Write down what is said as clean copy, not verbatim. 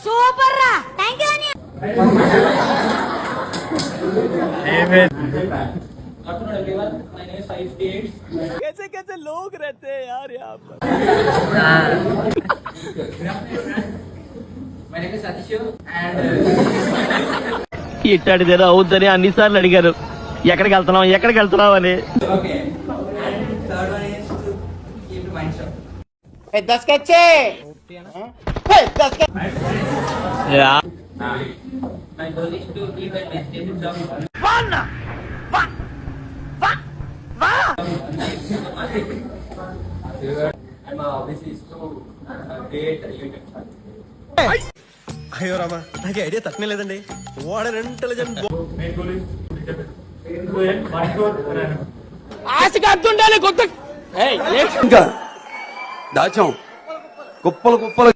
Super రా, thank you అన్నయ్య. कैसे कैसे लोग रहते हैं यार यहाँ पर. ఇట్టాడిదేదో అవుద్దని అన్నిసార్లు అడిగారు. ఎక్కడికి వెళ్తున్నావు అని. అయ్యో రామా, నాకు ఐడియా తక్కువ లేదండి. వాడర్ ఇంటెలిజెంట్ ఆశగా అర్థుండాలి కొత్త ఇంకా దాచాం కుప్పలు కుప్పలు.